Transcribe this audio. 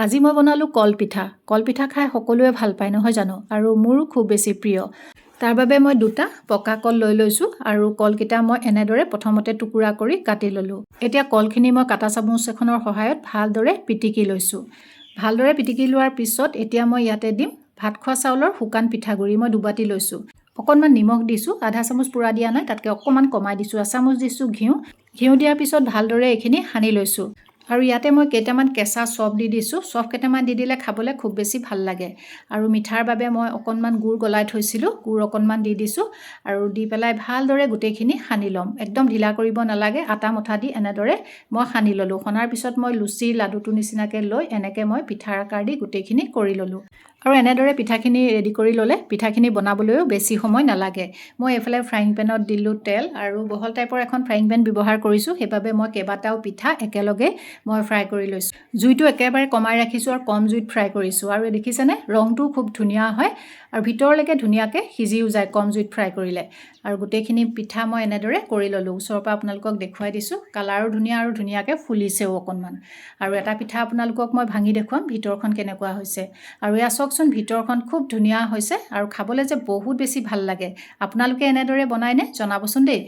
আজি মই বনালোঁ কলপিঠা। কলপিঠা খাই সকলোৱে ভাল পায় নহয় জানো? আৰু মোৰো খুব বেছি প্ৰিয়। তাৰ বাবে মই দুটা পকা কল লৈ লৈছোঁ আৰু কলকেইটা মই এনেদৰে প্ৰথমতে টুকুৰা কৰি কাটি ল'লোঁ। এতিয়া কলখিনি মই কাটা চামুচ এখনৰ সহায়ত ভালদৰে পিটিকি লৈছোঁ। ভালদৰে পিটিকি লোৱাৰ পিছত এতিয়া মই ইয়াতে দিম ভাত খোৱা চাউলৰ শুকান পিঠাগুড়ি। মই দুবাটি লৈছোঁ। অকণমান নিমখ দিছোঁ, আধা চামুচ পূৰা দিয়া নাই, তাতকৈ অকণমান কমাই দিছোঁ। এচামুচ দিছোঁ ঘিউ। ঘিউ দিয়াৰ পিছত ভালদৰে এইখিনি সানি লৈছোঁ। আৰু ইয়াতে মই কেইটামান কেঁচা চফ দি দিছোঁ। চফ কেইটামান দি দিলে খাবলৈ খুব বেছি ভাল লাগে। আৰু মিঠাৰ বাবে মই অকণমান গুড় গলাই থৈছিলোঁ, গুড় অকণমান দি দিছোঁ। আৰু দি পেলাই ভালদৰে গোটেইখিনি সানি ল'ম। একদম ঢিলা কৰিব নালাগে, আটা মঠা দি এনেদৰে মই সানি ল'লোঁ। সনাৰ পিছত মই লুচিৰ লাডুটোৰ নিচিনাকৈ লৈ এনেকৈ মই পিঠাৰ আকাৰ দি গোটেইখিনি কৰি ল'লোঁ। আৰু এনেদৰে পিঠাখিনি ৰেডি কৰি ল'লে পিঠাখিনি বনাবলৈও বেছি সময় নালাগে। মই এইফালে ফ্ৰাইং পেনত দিলোঁ তেল আৰু বহল টাইপৰ এখন ফ্ৰাইং পেন ব্যৱহাৰ কৰিছোঁ। সেইবাবে মই কেইবাটাও পিঠা একেলগে মই ফ্ৰাই কৰি লৈছোঁ। জুইটো একেবাৰে কমাই ৰাখিছোঁ আৰু কম জুইত ফ্ৰাই কৰিছোঁ। আৰু দেখিছেনে ৰংটোও খুব ধুনীয়া হয় আৰু ভিতৰলৈকে ধুনীয়াকৈ সিজিও যায় কম জুইত ফ্ৰাই কৰিলে। আৰু গোটেইখিনি পিঠা মই এনেদৰে কৰি ল'লোঁ। ওচৰৰ পৰা আপোনালোকক দেখুৱাই দিছোঁ। কালাৰো ধুনীয়া আৰু ধুনীয়াকৈ ফুলিছেও অকণমান। আৰু এটা পিঠা আপোনালোকক মই ভাঙি দেখুৱাম ভিতৰখন কেনেকুৱা হৈছে। আৰু এয়া চাওকচোন ভিতৰখন খুব ধুনীয়া হৈছে আৰু খাবলৈ যে বহুত বেছি ভাল লাগে। আপোনালোকে এনেদৰে বনায়নে? জনাবচোন দেই।